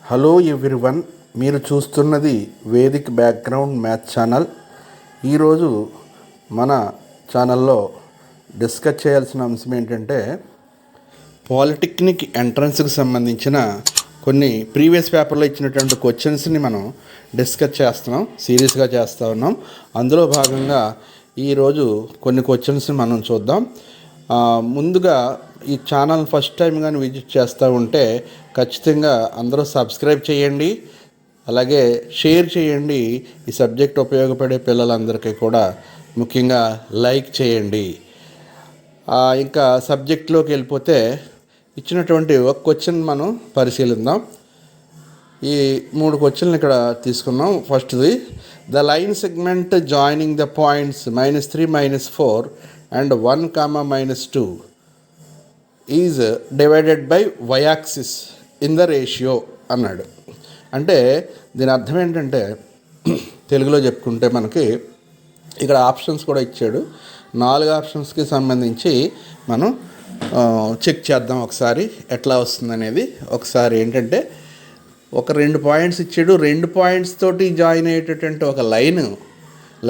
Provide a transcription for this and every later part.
Hello everyone, మీరు చూస్తున్నది Vedic background math channel. ఈరోజు మన ఛానల్లో డిస్కస్ చేయాల్సిన అంశం ఏంటంటే పాలిటెక్నిక్ ఎంట్రన్స్కి సంబంధించిన కొన్ని ప్రీవియస్ పేపర్లో ఇచ్చినటువంటి క్వశ్చన్స్ని మనం డిస్కస్ చేస్తున్నాం, సీరియస్గా చేస్తూ ఉన్నాం. అందులో భాగంగా ఈరోజు కొన్ని క్వశ్చన్స్ని మనం చూద్దాం. ముందుగా ఈ ఛానల్ ఫస్ట్ టైం కానీ విజిట్ చేస్తూ ఉంటే ఖచ్చితంగా అందరూ సబ్స్క్రైబ్ చేయండి, అలాగే షేర్ చేయండి. ఈ సబ్జెక్ట్ ఉపయోగపడే పిల్లలందరికీ కూడా ముఖ్యంగా లైక్ చేయండి. ఇంకా సబ్జెక్ట్లోకి వెళ్ళిపోతే ఇచ్చినటువంటి ఒక క్వశ్చన్ మనం పరిశీలిద్దాం. ఈ 3 క్వశ్చన్లు ఇక్కడ తీసుకున్నాం. ఫస్ట్ది, the line segment joining the points -3, -4 and 1, -2 is divided by y-axis in the ratio అన్నాడు. అంటే దీని అర్థం ఏంటంటే తెలుగులో చెప్పుకుంటే మనకి ఇక్కడ ఆప్షన్స్ కూడా ఇచ్చాడు. 4 ఆప్షన్స్కి సంబంధించి మనం చెక్ చేద్దాం ఒకసారి ఎట్లా వస్తుందనేది. ఒకసారి ఏంటంటే ఒక 2 పాయింట్స్ ఇచ్చాడు. 2 పాయింట్స్ తోటి జాయిన్ అయ్యేటటువంటి ఒక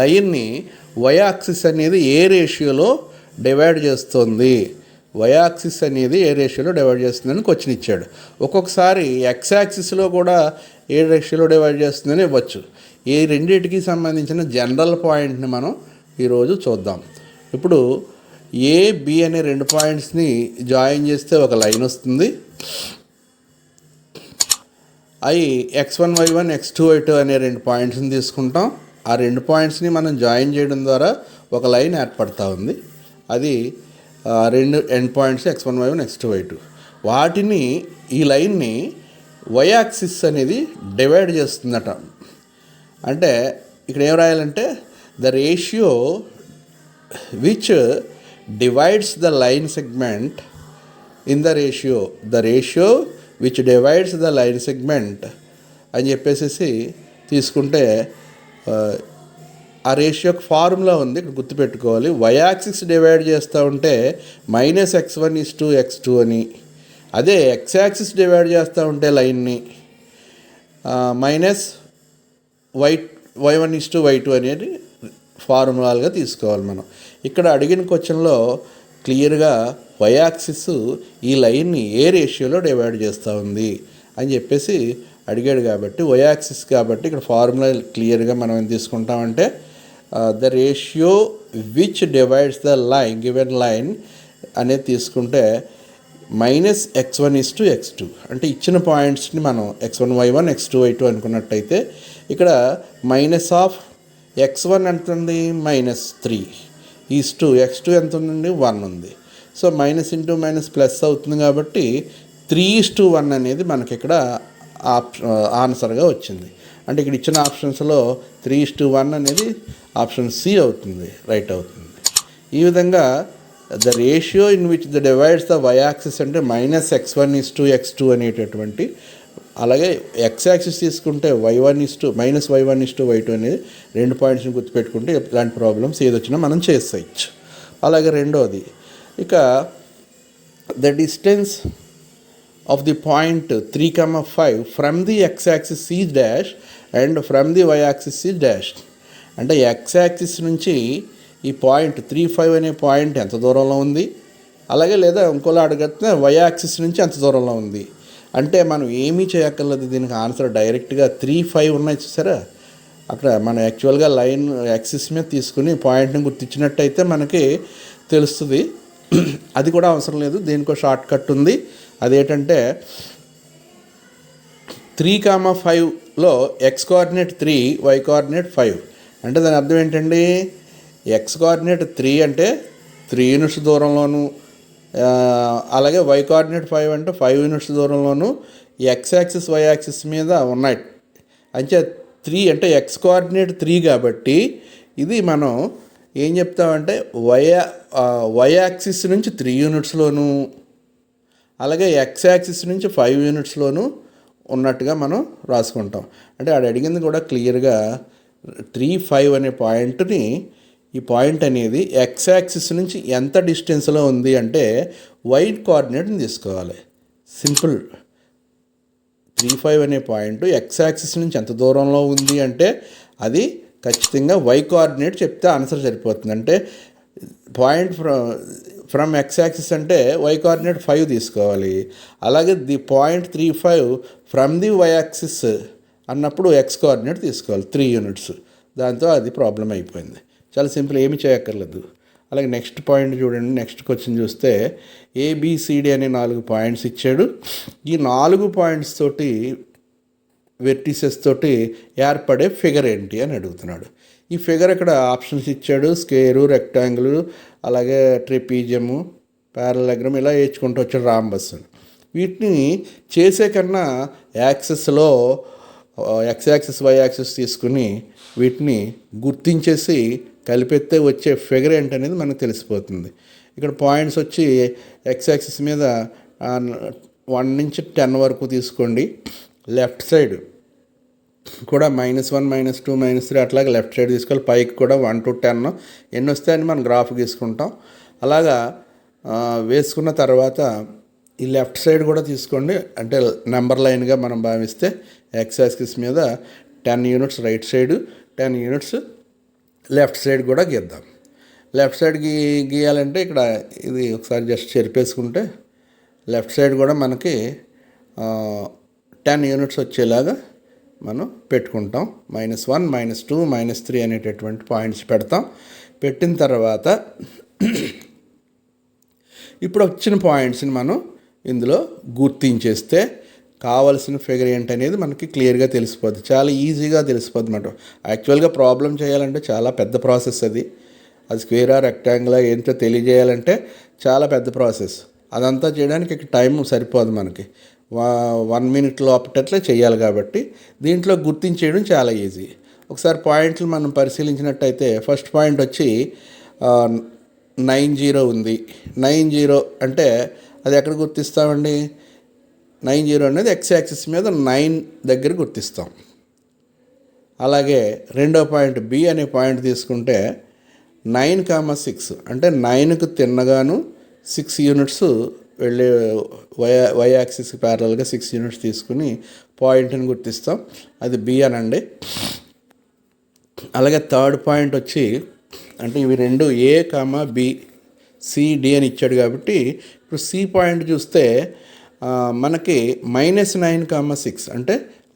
లైన్ని y-axis అనేది ఏ రేషియోలో డివైడ్ చేస్తుంది, y-axis అనేది ఏ రేషియోలో డివైడ్ చేస్తుందని క్వశ్చన్ ఇచ్చాడు. ఒక్కొక్కసారి x-axisలో కూడా ఏ రేషియోలో డివైడ్ చేస్తుందని ఇవ్వచ్చు. ఈ రెండింటికి సంబంధించిన జనరల్ పాయింట్ని మనం ఈరోజు చూద్దాం. ఇప్పుడు ఏ బి అనే 2 పాయింట్స్ని జాయిన్ చేస్తే ఒక లైన్ వస్తుంది. అవి x1 y1 x2 y2 అనే 2 పాయింట్స్ని తీసుకుంటాం. ఆ 2 పాయింట్స్ని మనం జాయిన్ చేయడం ద్వారా ఒక లైన్ ఏర్పడుతూ ఉంది. అది 2 end points x1 y1 x2 y2. వాటిని ఈ లైన్ని y-axis అనేది డివైడ్ చేస్తుందట. అంటే ఇక్కడ ఏం రాయాలంటే the ratio which divides the line segment in the ratio which divides the line segment అని చెప్పేసి తీసుకుంటే ఆ రేషియోకి ఫార్ములా ఉంది, ఇక్కడ గుర్తుపెట్టుకోవాలి. y-axis డివైడ్ చేస్తూ ఉంటే -x1 x2 అని, అదే x-axis డివైడ్ చేస్తూ ఉంటే లైన్ని -y1 y2 అనేది ఫార్ములాలుగా తీసుకోవాలి మనం. ఇక్కడ అడిగిన క్వశ్చన్లో క్లియర్గా y-axis ఈ లైన్ని ఏ రేషియోలో డివైడ్ చేస్తూ ఉంది అని చెప్పేసి అడిగాడు. కాబట్టి y-axis కాబట్టి ఇక్కడ ఫార్ములా క్లియర్గా మనం ఏం తీసుకుంటామంటే the ratio which divides the line given line అనేది తీసుకుంటే -x1 x2 అంటే ఇచ్చిన పాయింట్స్ని మనం x1 y1 x2 y2 అనుకున్నట్టయితే ఇక్కడ -x1 ఎంత ఉంది, -3 x2 ఎంత ఉందండి, 1 ఉంది. So minus into minus plus అవుతుంది కాబట్టి 3:1 అనేది మనకి ఇక్కడ ఆన్సర్గా వచ్చింది. అంటే ఇక్కడ ఇచ్చిన ఆప్షన్స్లో 3:1 అనేది ఆప్షన్ సి అవుతుంది, రైట్ అవుతుంది. ఈ విధంగా the ratio in which the divides the y-axis అంటే -x1 x2 అనేటటువంటి, అలాగే x-axis తీసుకుంటే -y1 y2 అనేది 2 పాయింట్స్ని గుర్తుపెట్టుకుంటే ఇలాంటి ప్రాబ్లమ్స్ ఏదొచ్చినా మనం చేసేయచ్చు. అలాగే రెండోది, ఇక the distance of the point 3, 5 from the x-axis is dash and from the y-axis is dash. అంటే x-axis నుంచి ఈ పాయింట్ 3, 5 అనే పాయింట్ ఎంత దూరంలో ఉంది, అలాగే లేదా ఇంకోలా అడిగితే y-axis నుంచి ఎంత దూరంలో ఉంది. అంటే మనం ఏమీ చేయక్కర్లేదు, దీనికి ఆన్సర్ డైరెక్ట్గా 3, 5 ఉన్నాయి చూసారా, అక్కడ మనం యాక్చువల్గా లైన్ యాక్సిస్ మీద తీసుకుని పాయింట్ని గుర్తించినట్టయితే మనకి తెలుస్తుంది. అది కూడా అవసరం లేదు, దీనికో షార్ట్ కట్ ఉంది. అదేంటంటే 3, 5లో x కోఆర్డినేట్ 3, y కోఆర్డినేట్ 5. అంటే దాని అర్థం ఏంటండి, x కోఆర్డినేట్ 3 అంటే 3 యూనిట్స్ దూరంలోను, అలాగే y కోఆర్డినేట్ 5 అంటే 5 యూనిట్స్ దూరంలోను x-axis y-axis మీద ఉన్నాయి. అంటే 3 అంటే x కోఆర్డినేట్ 3 కాబట్టి ఇది మనం ఏం చెప్తామంటే y-axis నుంచి 3 యూనిట్స్లోను, అలాగే x-axis నుంచి 5 యూనిట్స్లోనూ ఉన్నట్టుగా మనం రాసుకుంటాం. అంటే ఆడ అడిగింది కూడా క్లియర్గా 3, 5 అనే పాయింట్ని, ఈ పాయింట్ అనేది x-axis నుంచి ఎంత డిస్టెన్స్లో ఉంది అంటే y కోఆర్డినేట్ని తీసుకోవాలి. సింపుల్. 35 అనే పాయింట్ ఎక్స్ యాక్సిస్ నుంచి ఎంత దూరంలో ఉంది అంటే అది ఖచ్చితంగా వై కోఆర్డినేట్ చెప్తే ఆన్సర్ సరిపోతుంది. అంటే పాయింట్ ఫ్రమ్ ఎక్స్ యాక్సిస్ అంటే వై కోఆర్డినేట్ 5 తీసుకోవాలి. అలాగే the point 35 from the Y axis అన్నప్పుడు ఎక్స్ కోఆర్డినేట్ తీసుకోవాలి 3 యూనిట్స్. దాంతో అది ప్రాబ్లం అయిపోయింది. చాలా సింపుల్, ఏమి చేయక్కర్లేదు. అలాగే నెక్స్ట్ పాయింట్ చూడండి. నెక్స్ట్ క్వశ్చన్ చూస్తే ఏబిసిడి అనే 4 పాయింట్స్ ఇచ్చాడు. ఈ 4 పాయింట్స్ తోటి వెర్టిసెస్ తోటి ఏర్పడే ఫిగర్ ఏంటి అని అడుగుతున్నాడు. ఈ ఫిగర్ ఇక్కడ ఆప్షన్స్ ఇచ్చాడు. స్క్వేరు, రెక్టాంగిల్, అలాగే ట్రెపీజియము, పారలగ్రామ్ ఇలా వేసుకుంటూ వచ్చాడు రాంబస్. వీటిని చేసే కన్నా యాక్సెస్లో ఎక్స్ యాక్సిస్ వై యాక్సిస్ తీసుకుని వీటిని గుర్తించేసి కలిపెత్తే వచ్చే ఫిగర్ ఏంటనేది మనకు తెలిసిపోతుంది. ఇక్కడ పాయింట్స్ వచ్చి ఎక్స్ యాక్సిస్ మీద 1 నుంచి 10 వరకు తీసుకోండి. లెఫ్ట్ సైడ్ కూడా -1, -2, -3 అట్లాగే లెఫ్ట్ సైడ్ తీసుకోవాలి. పైకి కూడా 1 to 10 ఎన్ని వస్తాయని మనం గ్రాఫ్ గీసుకుంటాం. అలాగా వేసుకున్న తర్వాత ఈ లెఫ్ట్ సైడ్ కూడా తీసుకోండి. అంటే నెంబర్ లైన్గా మనం భావిస్తే ఎక్స్ యాక్సిస్ మీద 10 units right side, 10 units left side కూడా గీద్దాం. లెఫ్ట్ సైడ్ గీయాలంటే ఇక్కడ ఇది ఒకసారి జస్ట్ చెరిపేసుకుంటే లెఫ్ట్ సైడ్ కూడా మనకి 10 యూనిట్స్ వచ్చేలాగా మనం పెట్టుకుంటాం. -1, -2, -3 అనేటటువంటి పాయింట్స్ పెడతాం. పెట్టిన తర్వాత ఇప్పుడు వచ్చిన పాయింట్స్ని మనం ఇందులో గుర్తించేస్తే కావాల్సిన ఫిగర్ ఏంటనేది మనకి క్లియర్గా తెలిసిపోద్ది. చాలా ఈజీగా తెలిసిపోద్ది అన్నమాట. యాక్చువల్గా ప్రాబ్లం చేయాలంటే చాలా పెద్ద ప్రాసెస్ అది స్క్వేరా రెక్టాంగిలా ఏంటో తెలియజేయాలంటే చాలా పెద్ద ప్రాసెస్. అదంతా చేయడానికి టైం సరిపోదు మనకి. 1 minute లోపటట్లే చేయాలి కాబట్టి దీంట్లో గుర్తించేయడం చాలా ఈజీ. ఒకసారి పాయింట్లు మనం పరిశీలించినట్టయితే ఫస్ట్ పాయింట్ వచ్చి 90 ఉంది. 90 అంటే అది ఎక్కడ గుర్తిస్తామండి? 90 అనేది ఎక్స్ యాక్సిస్ మీద 9 దగ్గర గుర్తిస్తాం. అలాగే రెండో పాయింట్ బి అనే పాయింట్ తీసుకుంటే 9,6 అంటే 9కు తిన్నగాను 6 యూనిట్స్ వెళ్ళే వై యాక్సిస్కి ప్యారలల్గా 6 యూనిట్స్ తీసుకుని పాయింట్ని గుర్తిస్తాం. అది బి అనండి. అలాగే థర్డ్ పాయింట్ వచ్చి అంటే ఇవి రెండు ఏ, బి, సి, డి అని ఇచ్చాడు కాబట్టి ఇప్పుడు సి పాయింట్ చూస్తే మనకి -9,6 అంటే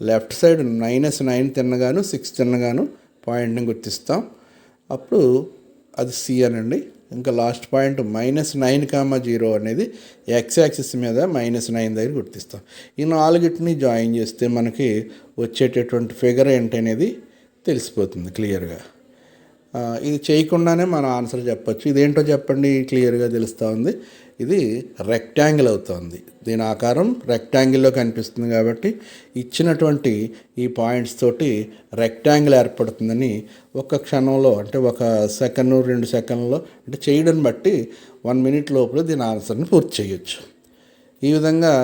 లెఫ్ట్ సైడ్ -9 తిన్నగాను 6 తిన్నగాను పాయింట్ని గుర్తిస్తాం. అప్పుడు అది సి అనండి. ఇంకా లాస్ట్ పాయింట్ -9,0 అనేది ఎక్స్ యాక్సిస్ మీద -9 దగ్గర గుర్తిస్తాం. ఈ 4టిని జాయిన్ చేస్తే మనకి వచ్చేటటువంటి ఫిగర్ ఏంటనేది తెలిసిపోతుంది క్లియర్గా. ఇది చేయకుండానే మనం ఆన్సర్ చెప్పచ్చు. ఇదేంటో చెప్పండి, క్లియర్గా తెలుస్తూ ఉంది. ఇది రెక్టాంగిల్ అవుతుంది. దీని ఆకారం రెక్టాంగిల్లో కనిపిస్తుంది కాబట్టి ఇచ్చినటువంటి ఈ పాయింట్స్ తోటి రెక్టాంగిల్ ఏర్పడుతుందని ఒక క్షణంలో అంటే 1 సెకండ్ 2 సెకండ్లో అంటే చేయడం బట్టి 1 minute లోపల దీని ఆన్సర్ని పూర్తి చేయొచ్చు. ఈ విధంగా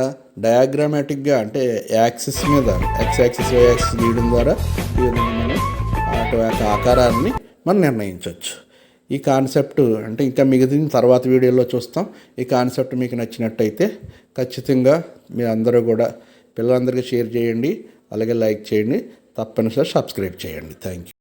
డయాగ్రామాటిక్గా అంటే యాక్సిస్ మీద ఎక్స్ యాక్సిస్ వై యాక్సిస్ గీయడం ద్వారా ఈ విధంగా మనం అటు ఆకారాన్ని మనం నిర్ణయించవచ్చు. ఈ కాన్సెప్ట్ అంటే ఇంకా మిగతా తర్వాత వీడియోలో చూస్తాం. ఈ కాన్సెప్ట్ మీకు నచ్చినట్టయితే ఖచ్చితంగా మీ అందరూ కూడా పిల్లలందరికీ షేర్ చేయండి, అలాగే లైక్ చేయండి, తప్పనిసరిగా సబ్స్క్రైబ్ చేయండి. Thank you.